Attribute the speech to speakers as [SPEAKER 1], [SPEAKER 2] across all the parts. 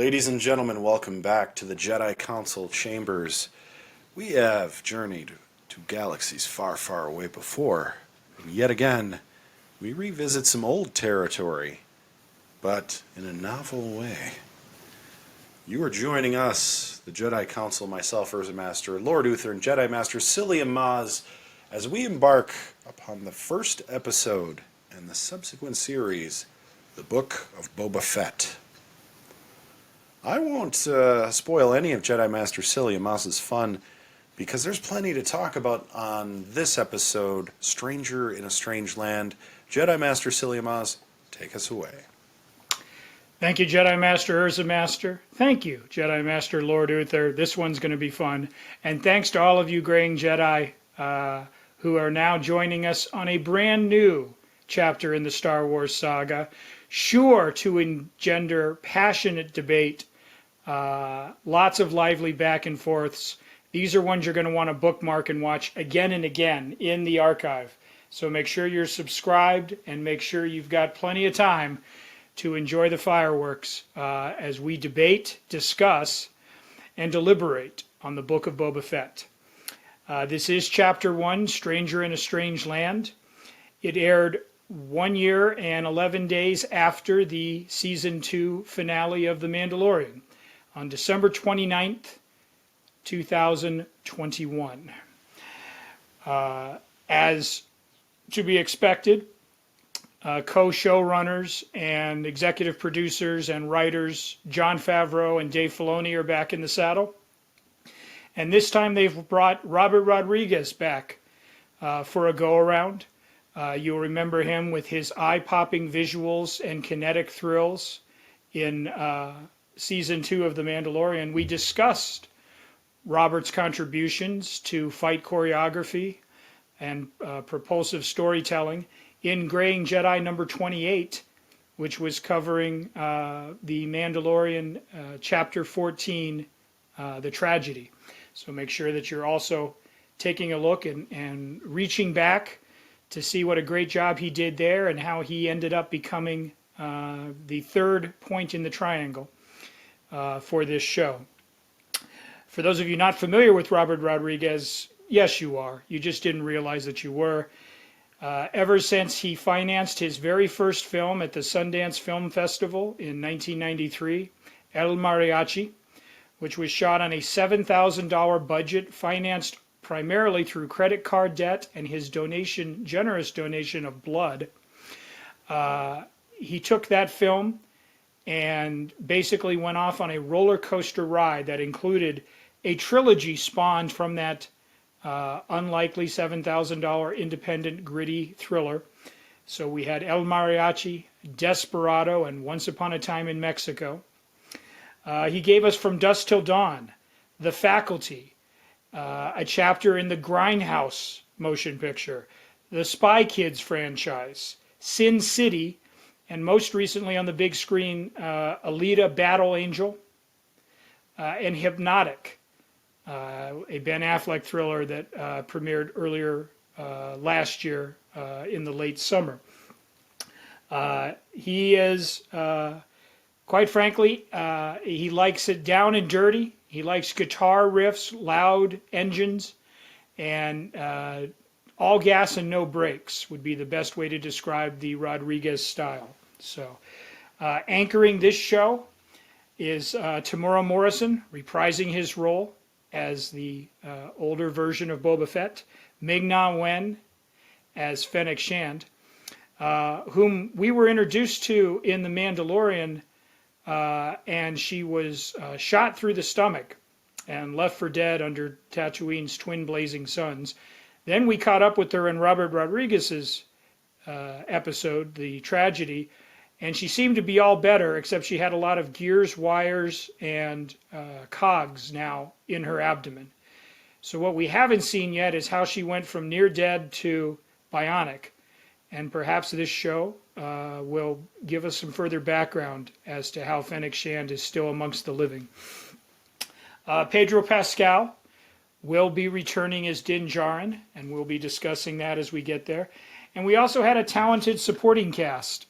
[SPEAKER 1] Ladies and gentlemen, welcome back to the Jedi Council chambers. We have journeyed to galaxies far, far away before, and yet again, we revisit some old territory, but in a novel way. You are joining us, the Jedi Council, myself, Urza Master, Lord Uther, and Jedi Master Cilia Maz, as we embark upon the first episode and the subsequent series, the Book of Boba Fett. I won't spoil any of Jedi Master Cilia Maz's fun, because there's plenty to talk about on this episode, Stranger in a Strange Land. Jedi Master Cilia Maz, take us away.
[SPEAKER 2] Thank you, Jedi Master Urza Master. Thank you, Jedi Master Lord Uther. This one's going to be fun. And thanks to all of you graying Jedi who are now joining us on a brand new chapter in the Star Wars saga, sure to engender passionate debate, lots of lively back and forths. These are ones you're going to want to bookmark and watch again and again in the archive. So make sure you're subscribed and make sure you've got plenty of time to enjoy the fireworks as we debate, discuss, and deliberate on the Book of Boba Fett. This is Chapter 1, Stranger in a Strange Land. It aired 1 year and 11 days after the Season 2 finale of The Mandalorian on December 29th, 2021. As to be expected, co-showrunners and executive producers and writers Jon Favreau and Dave Filoni are back in the saddle. And this time they've brought Robert Rodriguez back for a go-around. You'll remember him with his eye-popping visuals and kinetic thrills in Season 2 of The Mandalorian. We discussed Robert's contributions to fight choreography and propulsive storytelling in Graying Jedi number 28, which was covering The Mandalorian Chapter 14, The Tragedy. So make sure that you're also taking a look and reaching back to see what a great job he did there and how he ended up becoming the third point in the triangle for this show. For those of you not familiar with Robert Rodriguez, yes, you are. You just didn't realize that you were. Ever since he financed his very first film at the Sundance Film Festival in 1993, El Mariachi, which was shot on a $7,000 budget, financed primarily through credit card debt and his generous donation of blood. He took that film and basically went off on a roller coaster ride that included a trilogy spawned from that unlikely $7,000 independent gritty thriller. So we had El Mariachi, Desperado, and Once Upon a Time in Mexico. He gave us From Dusk Till Dawn, The Faculty, a chapter in the Grindhouse motion picture, the Spy Kids franchise, Sin City, and most recently on the big screen, Alita Battle Angel, and Hypnotic, a Ben Affleck thriller that premiered earlier last year in the late summer. He is, quite frankly, he likes it down and dirty. He likes guitar riffs, loud engines, and all gas and no brakes would be the best way to describe the Rodriguez style. So, anchoring this show is Temuera Morrison, reprising his role as the older version of Boba Fett, Ming-Na Wen as Fennec Shand, whom we were introduced to in The Mandalorian, and she was shot through the stomach and left for dead under Tatooine's twin blazing suns. Then we caught up with her in Robert Rodriguez's episode, The Tragedy, and she seemed to be all better, except she had a lot of gears, wires, and cogs now in her abdomen. So what we haven't seen yet is how she went from near dead to bionic. And perhaps this show will give us some further background as to how Fennec Shand is still amongst the living. Pedro Pascal will be returning as Din Djarin, and we'll be discussing that as we get there. And we also had a talented supporting cast,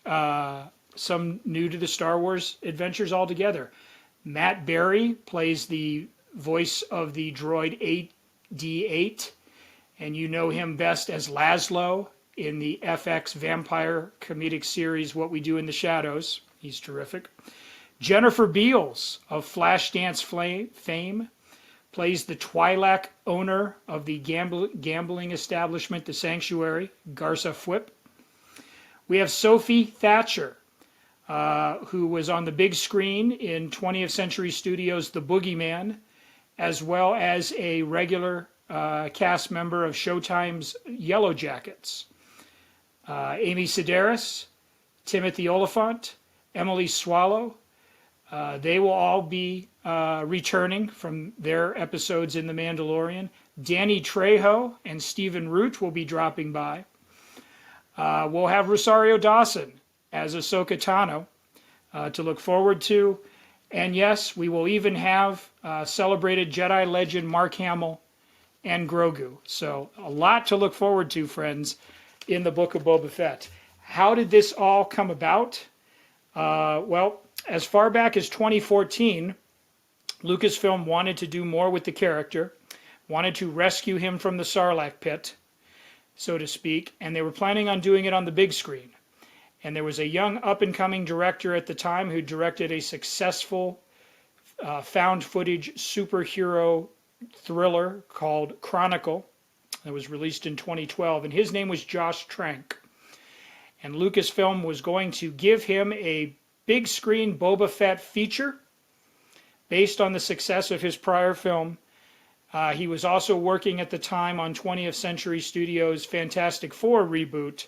[SPEAKER 2] some new to the Star Wars adventures altogether. Matt Berry plays the voice of the droid 8D8, and you know him best as Laszlo in the FX vampire comedic series What We Do in the Shadows. He's terrific. Jennifer Beals of Flashdance fame plays the Twi'lek owner of the gambling establishment, The Sanctuary, Garsa Fwip. We have Sophie Thatcher, who was on the big screen in 20th Century Studios' The Boogeyman, as well as a regular cast member of Showtime's Yellow Jackets. Amy Sedaris, Timothy Oliphant, Emily Swallow. They will all be returning from their episodes in The Mandalorian. Danny Trejo and Stephen Root will be dropping by. We'll have Rosario Dawson as Ahsoka Tano to look forward to. And yes, we will even have celebrated Jedi legend Mark Hamill and Grogu. So a lot to look forward to, friends, in the Book of Boba Fett. How did this all come about? Well, as far back as 2014, Lucasfilm wanted to do more with the character, wanted to rescue him from the Sarlacc Pit, so to speak, and they were planning on doing it on the big screen. And there was a young up-and-coming director at the time who directed a successful found footage superhero thriller called Chronicle that was released in 2012, and his name was Josh Trank. And Lucasfilm was going to give him a big screen Boba Fett feature based on the success of his prior film. He was also working at the time on 20th Century Studios' Fantastic Four reboot,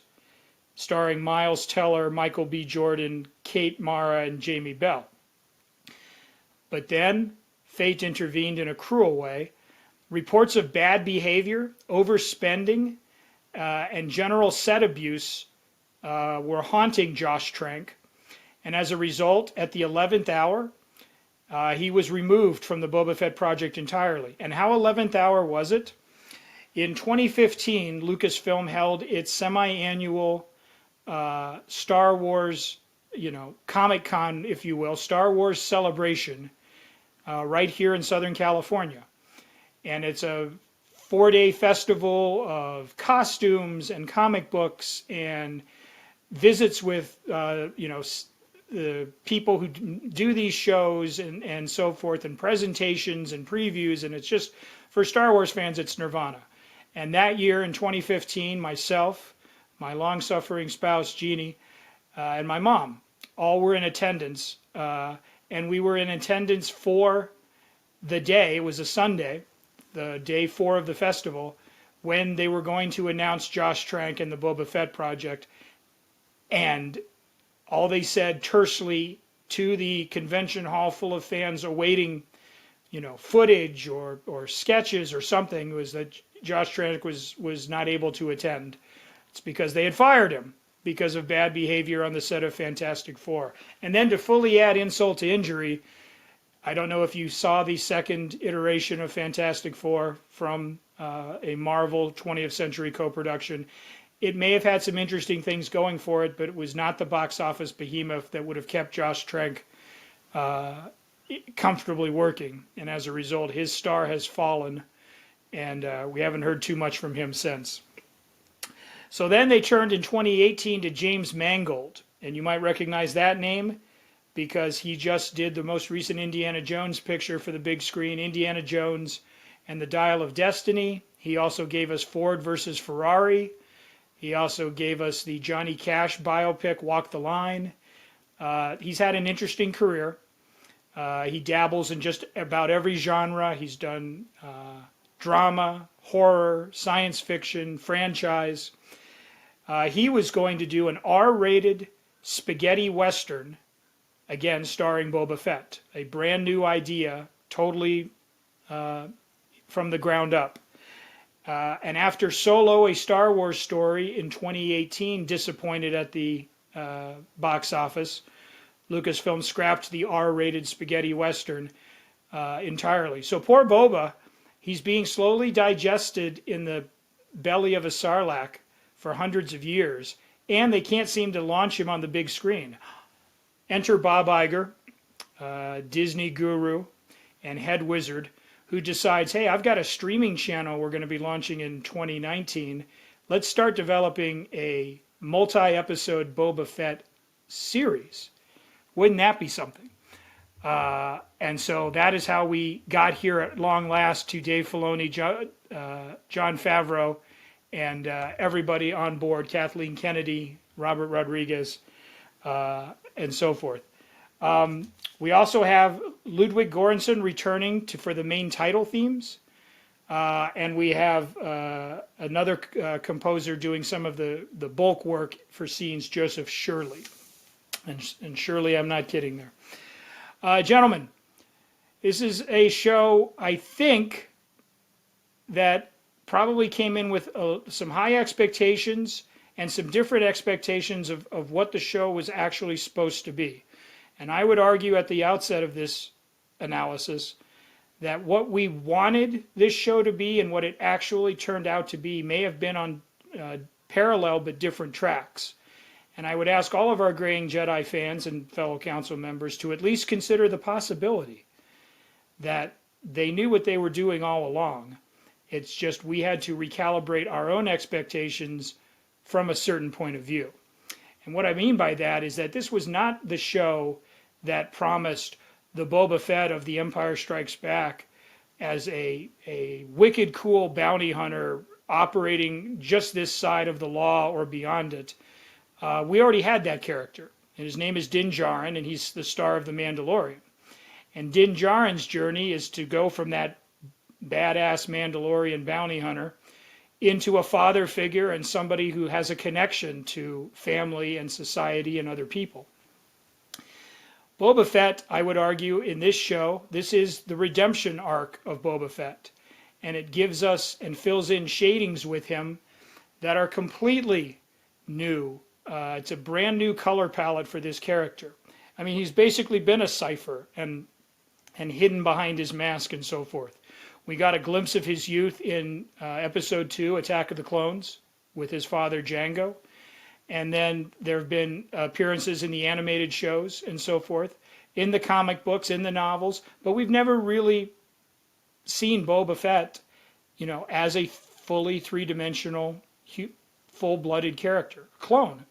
[SPEAKER 2] starring Miles Teller, Michael B. Jordan, Kate Mara, and Jamie Bell. But then fate intervened in a cruel way. Reports of bad behavior, overspending, and general set abuse were haunting Josh Trank. And as a result, at the 11th hour, he was removed from the Boba Fett project entirely. And how 11th hour was it? In 2015, Lucasfilm held its semi-annual Star Wars, Comic-Con, if you will, Star Wars celebration right here in Southern California. And it's a 4-day festival of costumes and comic books and visits with, the people who do these shows and so forth, and presentations and previews. And it's just, for Star Wars fans, it's nirvana. And that year in 2015, myself, my long-suffering spouse, Jeannie, and my mom, all were in attendance. And we were in attendance for the day, it was a Sunday, the day 4 of the festival, when they were going to announce Josh Trank and the Boba Fett project. And all they said tersely to the convention hall full of fans awaiting, footage or sketches or something was that Josh Trank was not able to attend. It's because they had fired him because of bad behavior on the set of Fantastic Four. And then to fully add insult to injury, I don't know if you saw the second iteration of Fantastic Four from a Marvel 20th Century co-production. It may have had some interesting things going for it, but it was not the box office behemoth that would have kept Josh Trank comfortably working. And as a result, his star has fallen, and we haven't heard too much from him since. So then they turned in 2018 to James Mangold, and you might recognize that name because he just did the most recent Indiana Jones picture for the big screen, Indiana Jones and the Dial of Destiny. He also gave us Ford versus Ferrari. He also gave us the Johnny Cash biopic, Walk the Line. He's had an interesting career. He dabbles in just about every genre. He's done drama, horror, science fiction, franchise. He was going to do an R-rated spaghetti western, again starring Boba Fett, a brand new idea, totally from the ground up. And after Solo, a Star Wars story in 2018 disappointed at the box office, Lucasfilm scrapped the R-rated spaghetti western entirely. So poor Boba, he's being slowly digested in the belly of a Sarlacc for hundreds of years, and they can't seem to launch him on the big screen. Enter Bob Iger, Disney guru and head wizard, who decides, hey, I've got a streaming channel we're going to be launching in 2019. Let's start developing a multi-episode Boba Fett series. Wouldn't that be something? And so that is how we got here at long last to Dave Filoni, Jon Favreau, and everybody on board, Kathleen Kennedy, Robert Rodriguez, and so forth. We also have Ludwig Göransson returning for the main title themes. And we have another composer doing some of the bulk work for scenes, Joseph Shirley. And Shirley, I'm not kidding there. Gentlemen, this is a show, I think, that probably came in with some high expectations and some different expectations of what the show was actually supposed to be. And I would argue at the outset of this analysis that what we wanted this show to be and what it actually turned out to be may have been on parallel but different tracks. And I would ask all of our Graying Jedi fans and fellow council members to at least consider the possibility that they knew what they were doing all along. It's just we had to recalibrate our own expectations from a certain point of view. And what I mean by that is that this was not the show that promised the Boba Fett of The Empire Strikes Back as a wicked cool bounty hunter operating just this side of the law or beyond it. We already had that character. And his name is Din Djarin, and he's the star of The Mandalorian. And Din Djarin's journey is to go from that badass Mandalorian bounty hunter into a father figure and somebody who has a connection to family and society and other people. Boba Fett, I would argue, in this show, this is the redemption arc of Boba Fett. And it gives us and fills in shadings with him that are completely new. It's a brand new color palette for this character. I mean, he's basically been a cipher and hidden behind his mask and so forth. We got a glimpse of his youth in Episode 2, Attack of the Clones, with his father Jango. And then there have been appearances in the animated shows and so forth, in the comic books, in the novels. But we've never really seen Boba Fett, as a fully three-dimensional, full-blooded character, clone.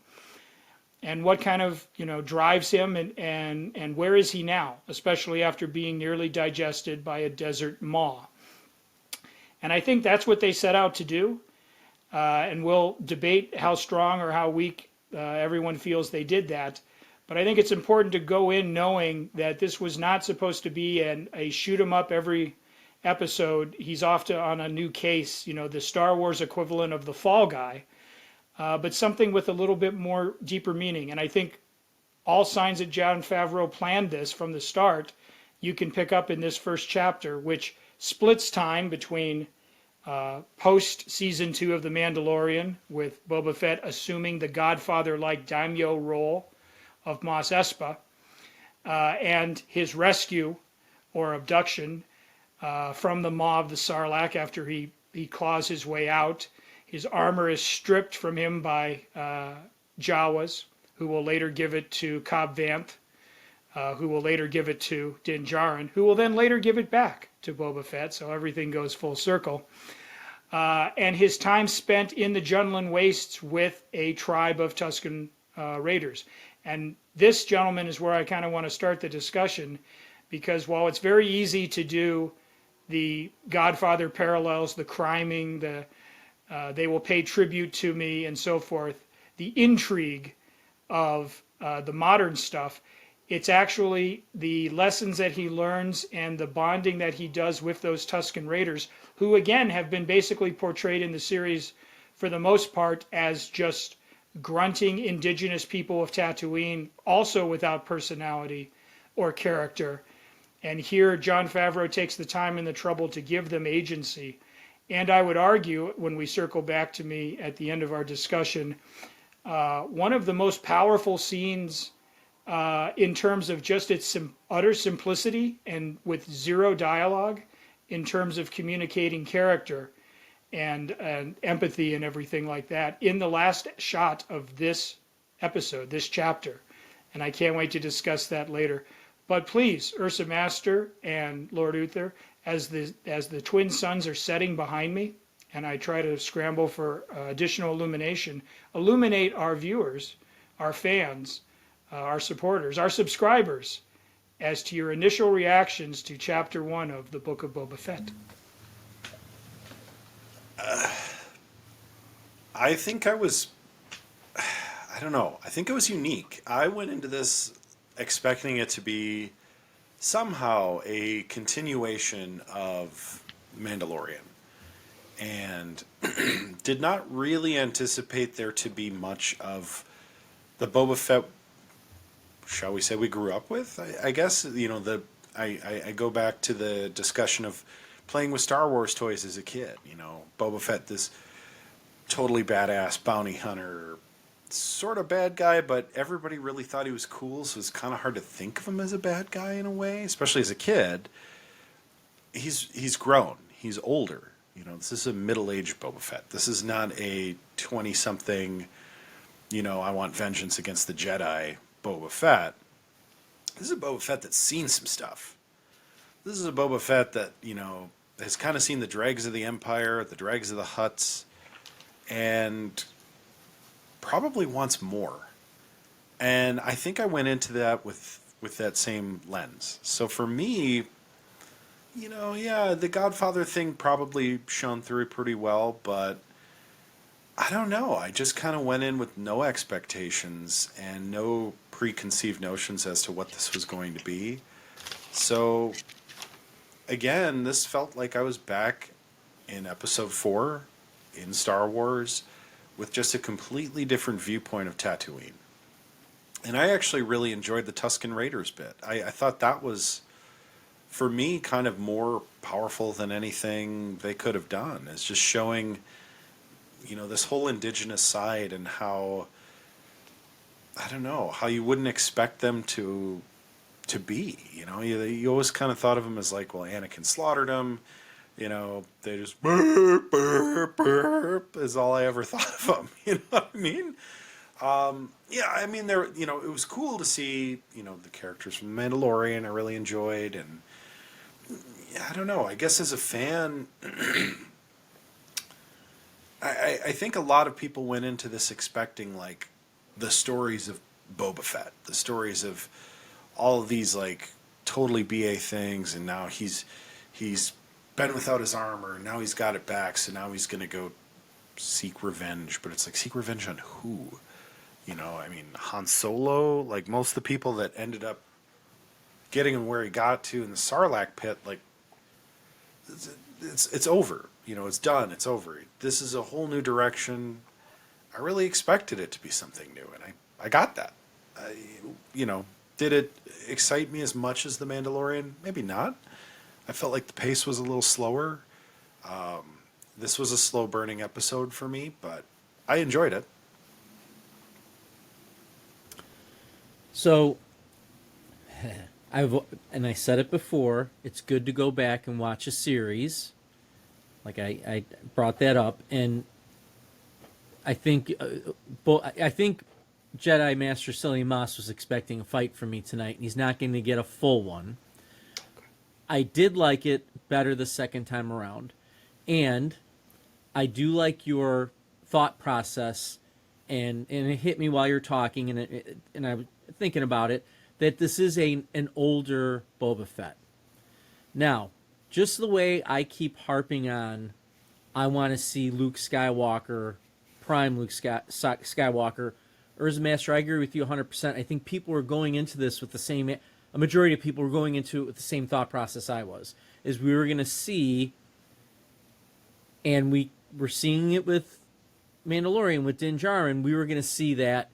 [SPEAKER 2] And what kind of, drives him and where is he now, especially after being nearly digested by a desert maw. And I think that's what they set out to do. And we'll debate how strong or how weak everyone feels they did that. But I think it's important to go in knowing that this was not supposed to be a shoot 'em up every episode. He's off on a new case, the Star Wars equivalent of the Fall Guy, but something with a little bit more deeper meaning. And I think all signs that Jon Favreau planned this from the start, you can pick up in this first chapter, which splits time between post season 2 of The Mandalorian, with Boba Fett assuming the Godfather-like daimyo role of Mos Espa, and his rescue or abduction from the maw of the Sarlacc after he claws his way out. His armor is stripped from him by Jawas, who will later give it to Cobb Vanth, who will later give it to Din Djarin, who will then later give it back to Boba Fett, so everything goes full circle. And his time spent in the Junlan Wastes with a tribe of Tusken Raiders. And this, gentlemen, is where I kind of want to start the discussion, because while it's very easy to do the Godfather parallels, the criming, they will pay tribute to me and so forth, the intrigue of the modern stuff, it's actually the lessons that he learns and the bonding that he does with those Tusken Raiders, who again have been basically portrayed in the series for the most part as just grunting indigenous people of Tatooine, also without personality or character. And here Jon Favreau takes the time and the trouble to give them agency. And I would argue, when we circle back to me at the end of our discussion, one of the most powerful scenes in terms of just its utter simplicity and with zero dialogue in terms of communicating character and empathy and everything like that, in the last shot of this episode, this chapter. And I can't wait to discuss that later. But please, Ursa Master and Lord Uther, as the twin suns are setting behind me, and I try to scramble for additional illumination, illuminate our viewers, our fans, our supporters, our subscribers, as to your initial reactions to Chapter 1 of the Book of Boba Fett.
[SPEAKER 1] I think I was, I don't know, I think it was unique. I went into this expecting it to be somehow a continuation of Mandalorian, and did not really anticipate there to be much of the Boba Fett, shall we say, we grew up with. I guess, I go back to the discussion of playing with Star Wars toys as a kid. Boba Fett, this totally badass bounty hunter, sort of bad guy, but everybody really thought he was cool, so it's kind of hard to think of him as a bad guy in a way, especially as a kid. He's grown. He's older. This is a middle-aged Boba Fett. This is not a 20-something, I want vengeance against the Jedi Boba Fett. This is a Boba Fett that's seen some stuff. This is a Boba Fett that, has kind of seen the dregs of the Empire, the dregs of the Hutts, and probably wants more. And I think I went into that with that same lens. So for me, the Godfather thing probably shone through pretty well, but I don't know. I just kind of went in with no expectations and no preconceived notions as to what this was going to be. So, again, this felt like I was back in Episode 4 in Star Wars with just a completely different viewpoint of Tatooine. And I actually really enjoyed the Tusken Raiders bit. I thought that was, for me, kind of more powerful than anything they could have done. It's just showing, this whole indigenous side and how, I don't know, how you wouldn't expect them to be. You always kind of thought of them as like, well, Anakin slaughtered them. They just burp, burp, burp is all I ever thought of them. You know what I mean? There, it was cool to see, the characters from Mandalorian I really enjoyed. And I don't know, I guess as a fan, I think a lot of people went into this expecting like the stories of Boba Fett, the stories of all of these like totally BA things, and now he's been without his armor, and now he's got it back, so now he's going to go seek revenge. But it's like, seek revenge on who? Han Solo, like most of the people that ended up getting him where he got to in the Sarlacc Pit, like, it's over. It's done. It's over. This is a whole new direction. I really expected it to be something new, and I got that. Did it excite me as much as The Mandalorian? Maybe not. I felt like the pace was a little slower. This was a slow-burning episode for me, but I enjoyed it.
[SPEAKER 3] So, I said it before, it's good to go back and watch a series. Like I brought that up, and I think Jedi Master Silly Moss was expecting a fight from me tonight, and he's not going to get a full one. I did like it better the second time around, and I do like your thought process, and it hit me while you're talking, and I was thinking about it, that this is an older Boba Fett. Now, just the way I keep harping on, I want to see Luke Skywalker, prime Luke Skywalker, Urza Master, I agree with you 100%. I think people were going into this with the same, a majority of people were going into it with the same thought process I was, is we were going to see, and we were seeing it with Mandalorian, with Din Djarin, we were going to see that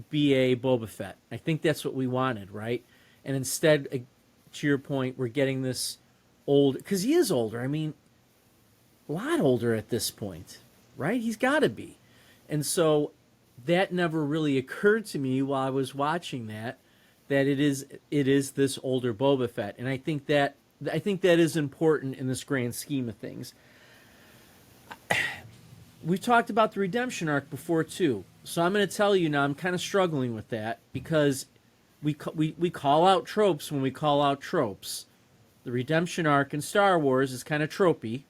[SPEAKER 3] B.A. Boba Fett. I think that's what we wanted, right? And instead, to your point, we're getting this old, because he is older. I mean, a lot older at this point, right? He's got to be. And so that never really occurred to me while I was watching that it is this older Boba Fett. And I think that is important in this grand scheme of things. We've talked about the redemption arc before too. So I'm going to tell you now, I'm kind of struggling with that, because we call out tropes when we call out tropes. The redemption arc in Star Wars is kind of tropey,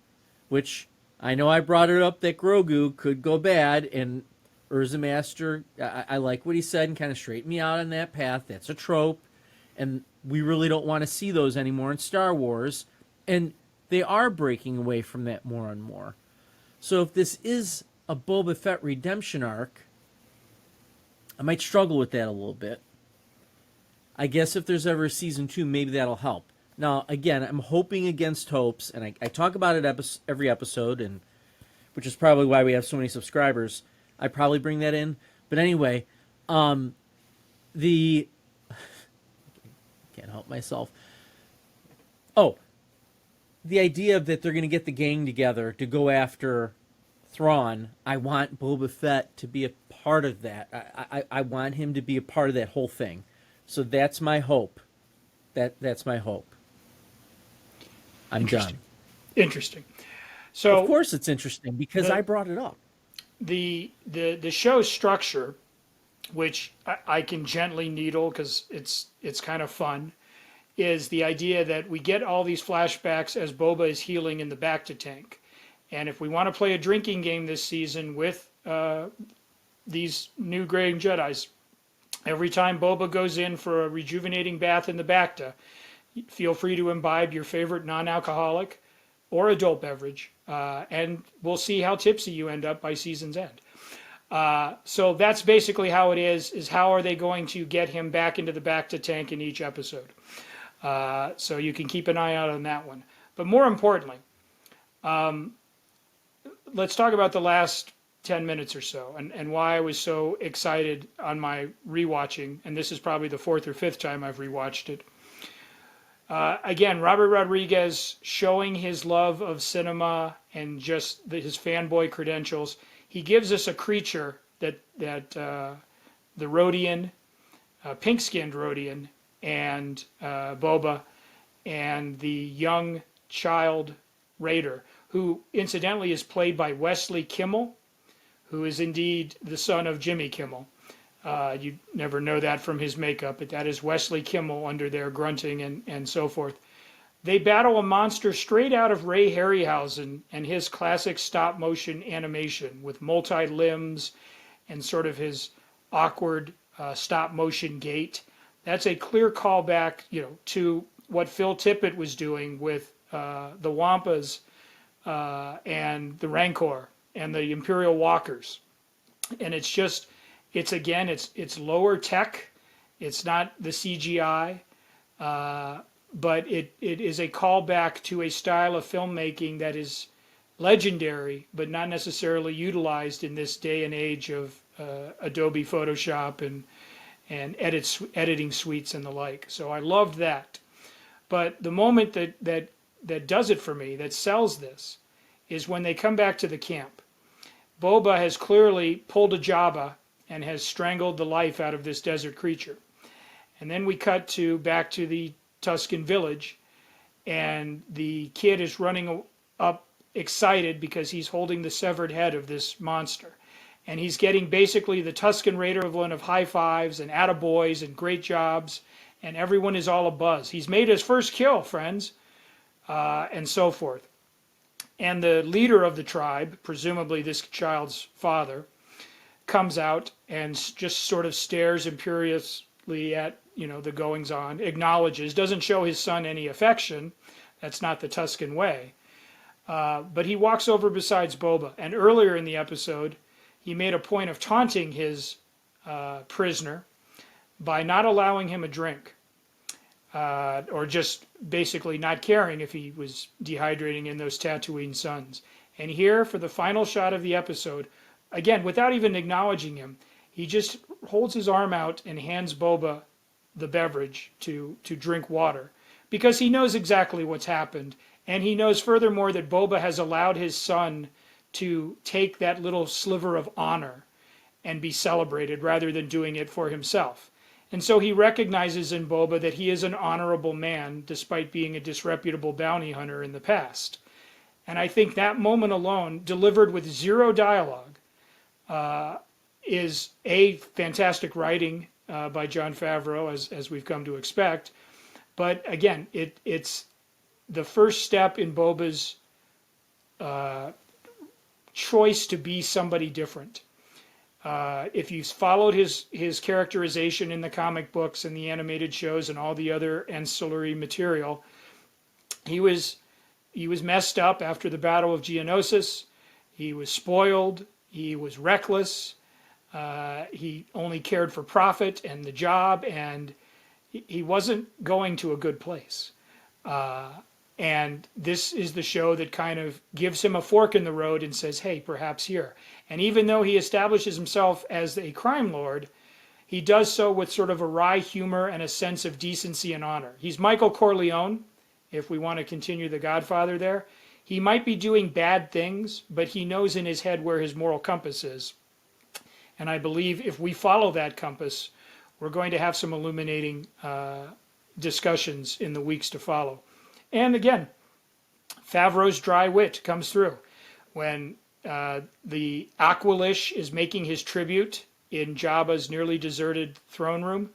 [SPEAKER 3] which I know I brought it up that Grogu could go bad, and Urza Master, I like what he said and kind of straightened me out on that path. That's a trope, and we really don't want to see those anymore in Star Wars, and they are breaking away from that more and more. So if this is a Boba Fett redemption arc, I might struggle with that a little bit. I guess if there's ever a season 2, maybe that'll help. Now, again, I'm hoping against hopes, and I talk about it every episode, and which is probably why we have so many subscribers. I probably bring that in. But anyway, the... can't help myself. Oh, the idea that they're going to get the gang together to go after Thrawn, I want Boba Fett to be a part of that. I want him to be a part of that whole thing. So that's my hope. That's my hope. I'm done.
[SPEAKER 2] Interesting. So
[SPEAKER 3] of course it's interesting because I brought it up.
[SPEAKER 2] The show's structure, which I can gently needle because it's kind of fun, is the idea that we get all these flashbacks as Boba is healing in the Bacta tank. And if we want to play a drinking game this season with these new graying Jedis, every time Boba goes in for a rejuvenating bath in the Bacta, feel free to imbibe your favorite non-alcoholic or adult beverage, and we'll see how tipsy you end up by season's end. So that's basically how it is how are they going to get him back into the Bacta tank in each episode. So you can keep an eye out on that one. But more importantly, let's talk about the last 10 minutes or so and why I was so excited on my rewatching, and this is probably the 4th or 5th time I've rewatched it. Again, Robert Rodriguez showing his love of cinema and just his fanboy credentials. He gives us a creature that the Rodian, pink-skinned Rodian, and Boba, and the young child Raider, who incidentally is played by Wesley Kimmel, who is indeed the son of Jimmy Kimmel. You never know that from his makeup, but that is Wesley Kimmel under there grunting and so forth. They battle a monster straight out of Ray Harryhausen and his classic stop-motion animation with multi-limbs and sort of his awkward stop-motion gait. That's a clear callback, to what Phil Tippett was doing with the Wampas and the Rancor and the Imperial Walkers. And it's just... It's lower tech. It's not the CGI, but it is a callback to a style of filmmaking that is legendary, but not necessarily utilized in this day and age of Adobe Photoshop and editing suites and the like. So I loved that. But the moment that does it for me, that sells this, is when they come back to the camp. Boba has clearly pulled a Jabba and has strangled the life out of this desert creature. And then we cut back to the Tusken village, and the kid is running up excited because he's holding the severed head of this monster. And he's getting basically the Tusken Raider equivalent of high fives and attaboys and great jobs, and everyone is all abuzz. He's made his first kill, friends, and so forth. And the leader of the tribe, presumably this child's father, comes out and just sort of stares imperiously at the goings on, acknowledges, doesn't show his son any affection. That's not the Tusken way. But he walks over beside Boba. And earlier in the episode, he made a point of taunting his prisoner by not allowing him a drink, or just basically not caring if he was dehydrating in those Tatooine suns. And here, for the final shot of the episode, again, without even acknowledging him, he just holds his arm out and hands Boba the beverage to drink water, because he knows exactly what's happened. And he knows furthermore that Boba has allowed his son to take that little sliver of honor and be celebrated rather than doing it for himself. And so he recognizes in Boba that he is an honorable man despite being a disreputable bounty hunter in the past. And I think that moment alone, delivered with zero dialogue, is a fantastic writing by Jon Favreau, as we've come to expect. But again, it's the first step in Boba's choice to be somebody different. If you followed his characterization in the comic books and the animated shows and all the other ancillary material, he was messed up after the Battle of Geonosis. He was spoiled. He was reckless. He only cared for profit and the job, and he wasn't going to a good place. And this is the show that kind of gives him a fork in the road and says, hey, perhaps here. And even though he establishes himself as a crime lord, he does so with sort of a wry humor and a sense of decency and honor. He's Michael Corleone, if we want to continue the Godfather there. He might be doing bad things, but he knows in his head where his moral compass is. And I believe if we follow that compass, we're going to have some illuminating discussions in the weeks to follow. And again, Favreau's dry wit comes through. When the Aqualish is making his tribute in Jabba's nearly deserted throne room,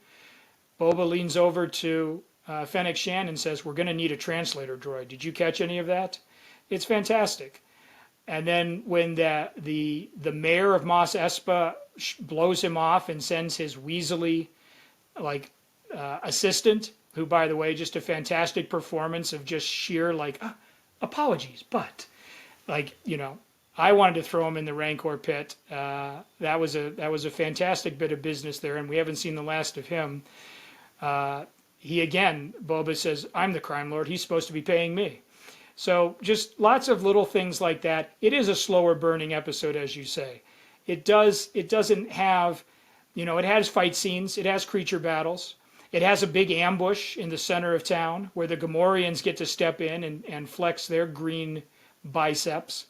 [SPEAKER 2] Boba leans over to Fennec Shand and says, we're going to need a translator droid. Did you catch any of that? It's fantastic. And then when the mayor of Mos Espa blows him off and sends his weaselly assistant, who, by the way, just a fantastic performance of just sheer apologies, but I wanted to throw him in the Rancor pit. That was a fantastic bit of business there, and we haven't seen the last of him. Boba says, I'm the crime lord. He's supposed to be paying me. So just lots of little things like that. It is a slower burning episode, as you say. It doesn't have, it has fight scenes. It has creature battles. It has a big ambush in the center of town where the Gamorreans get to step in and flex their green biceps.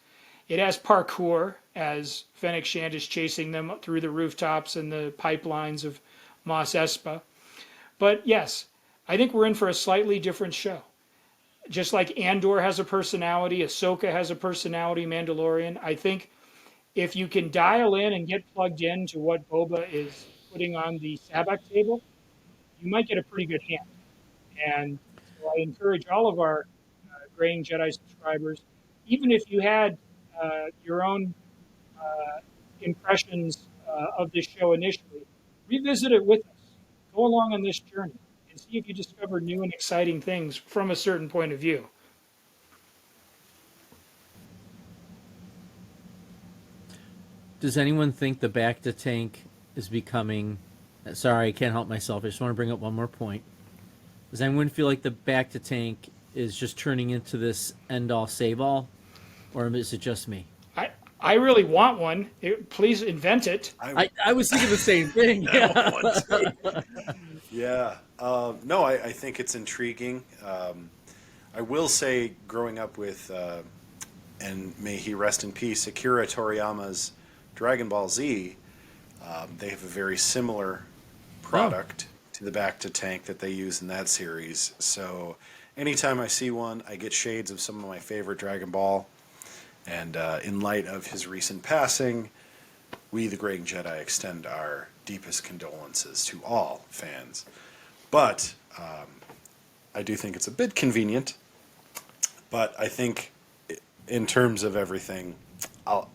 [SPEAKER 2] It has parkour as Fennec Shand is chasing them through the rooftops and the pipelines of Mos Espa. But yes, I think we're in for a slightly different show. Just like Andor has a personality, Ahsoka has a personality, Mandalorian, I think if you can dial in and get plugged in to what Boba is putting on the Sabak table, you might get a pretty good hand. And so I encourage all of our Graying Jedi subscribers, even if you had your own impressions of this show initially, revisit it with us. Go along on this journey and see if you discover new and exciting things from a certain point of view.
[SPEAKER 3] Does anyone think the Bacta tank is becoming... Sorry, I can't help myself. I just want to bring up one more point. Does anyone feel like the Bacta tank is just turning into this end-all, save-all? Or is it just me?
[SPEAKER 2] I really want one. Please invent it.
[SPEAKER 3] I was thinking the same thing.
[SPEAKER 1] Yeah. No, I think it's intriguing. I will say, growing up with, and may he rest in peace, Akira Toriyama's Dragon Ball Z, they have a very similar product to the Bacta tank that they use in that series. So anytime I see one, I get shades of some of my favorite Dragon Ball. And in light of his recent passing, we, the Graying Jedi, extend our deepest condolences to all fans. But I do think it's a bit convenient. But I think in terms of everything, I'll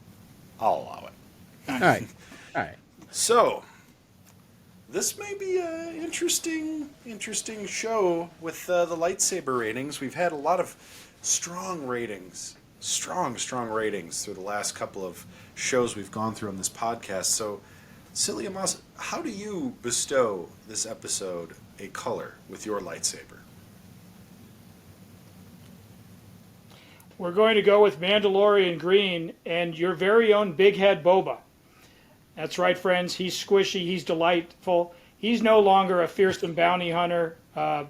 [SPEAKER 1] allow it.
[SPEAKER 3] All right.
[SPEAKER 1] So, this may be an interesting show with the lightsaber ratings. We've had a lot of strong ratings, strong ratings through the last couple of shows we've gone through on this podcast. So, Celia Moss, how do you bestow this episode a color with your lightsaber?
[SPEAKER 2] We're going to go with Mandalorian green and your very own big head Boba. That's right, friends. He's squishy. He's delightful. He's no longer a fearsome bounty hunter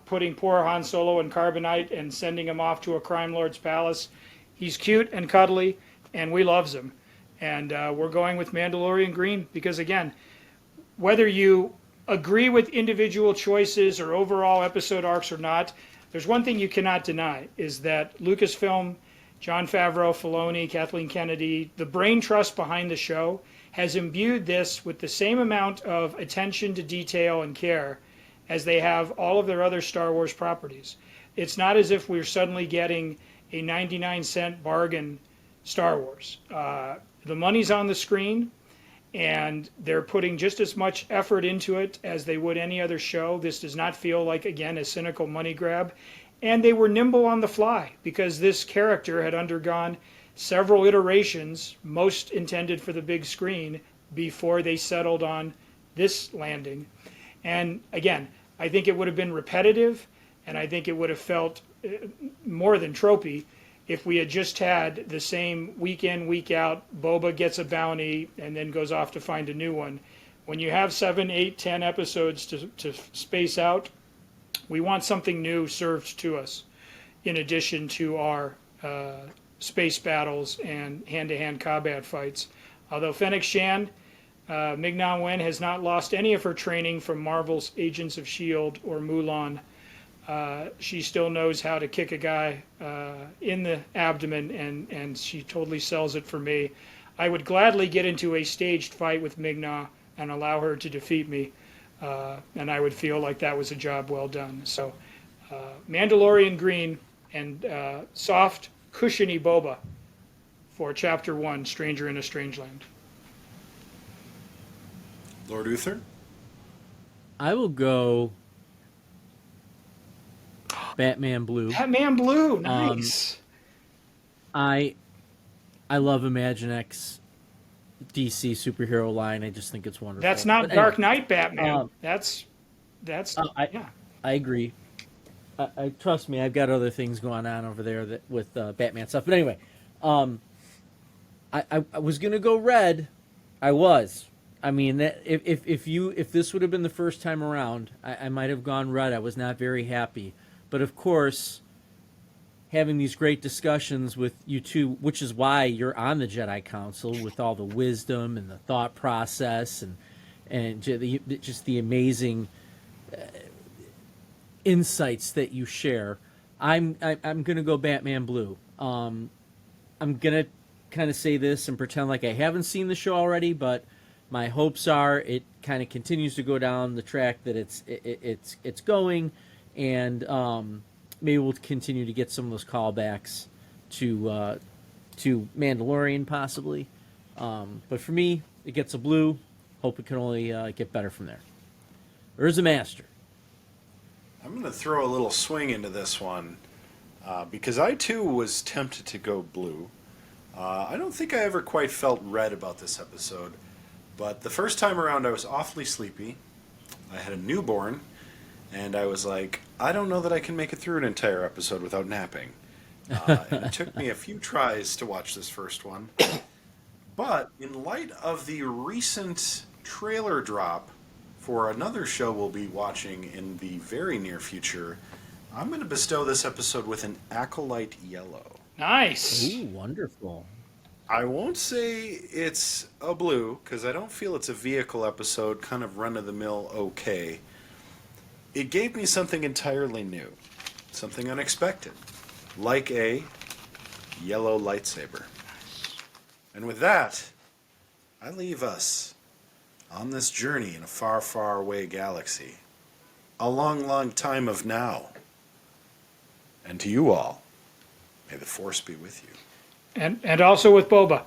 [SPEAKER 2] putting poor Han Solo in carbonite and sending him off to a crime lord's palace. He's cute and cuddly, and we loves him. And we're going with Mandalorian green because, again, whether you agree with individual choices or overall episode arcs or not, there's one thing you cannot deny, is that Lucasfilm, Jon Favreau, Filoni, Kathleen Kennedy, the brain trust behind the show, has imbued this with the same amount of attention to detail and care as they have all of their other Star Wars properties. It's not as if we're suddenly getting a 99-cent bargain Star Wars. The money's on the screen, and they're putting just as much effort into it as they would any other show. This does not feel like, again, a cynical money grab. And they were nimble on the fly because this character had undergone several iterations, most intended for the big screen, before they settled on this landing. And again, I think it would have been repetitive, and I think it would have felt more than tropey if we had just had the same week in, week out, Boba gets a bounty and then goes off to find a new one. When you have 7, 8, 10 episodes to space out, we want something new served to us in addition to our space battles and hand-to-hand combat fights. Although Fennec Shand, Ming-Na Wen has not lost any of her training from Marvel's Agents of S.H.I.E.L.D. or Mulan. She still knows how to kick a guy in the abdomen, and she totally sells it for me. I would gladly get into a staged fight with Ming-Na and allow her to defeat me, and I would feel like that was a job well done. So Mandalorian green and soft, cushiony Boba for Chapter 1, Stranger in a Strange Land.
[SPEAKER 1] Lord Uther?
[SPEAKER 3] I will go Batman Blue.
[SPEAKER 2] Batman Blue, nice.
[SPEAKER 3] I love Imaginext DC superhero line. I just think it's wonderful.
[SPEAKER 2] That's not
[SPEAKER 3] But
[SPEAKER 2] Dark
[SPEAKER 3] anyway,
[SPEAKER 2] Knight Batman. That's
[SPEAKER 3] I agree. I trust me. I've got other things going on over there with Batman stuff. But anyway, I was gonna go red. I was. I mean, if this would have been the first time around, I might have gone red. I was not very happy. But of course, having these great discussions with you two, which is why you're on the Jedi Council, with all the wisdom and the thought process and just the amazing insights that you share. I'm gonna go Batman Blue. I'm gonna kind of say this and pretend like I haven't seen the show already, but my hopes are it kind of continues to go down the track that it's going, and maybe we'll continue to get some of those callbacks to Mandalorian possibly. But for me, it gets a blue. Hope it can only get better from there. There's a master.
[SPEAKER 1] I'm going to throw a little swing into this one because I too was tempted to go blue. I don't think I ever quite felt red about this episode, but the first time around I was awfully sleepy. I had a newborn, and I was like, I don't know that I can make it through an entire episode without napping. And it took me a few tries to watch this first one. But in light of the recent trailer drop for another show we'll be watching in the very near future, I'm going to bestow this episode with an Acolyte Yellow.
[SPEAKER 2] Nice.
[SPEAKER 3] Ooh, wonderful.
[SPEAKER 1] I won't say it's a blue, because I don't feel it's a vehicle episode, kind of run-of-the-mill okay. It gave me something entirely new, something unexpected, like a yellow lightsaber. And with that, I leave us on this journey in a far, far away galaxy, a long, long time of now. And to you all, may the Force be with you.
[SPEAKER 2] And also with Boba.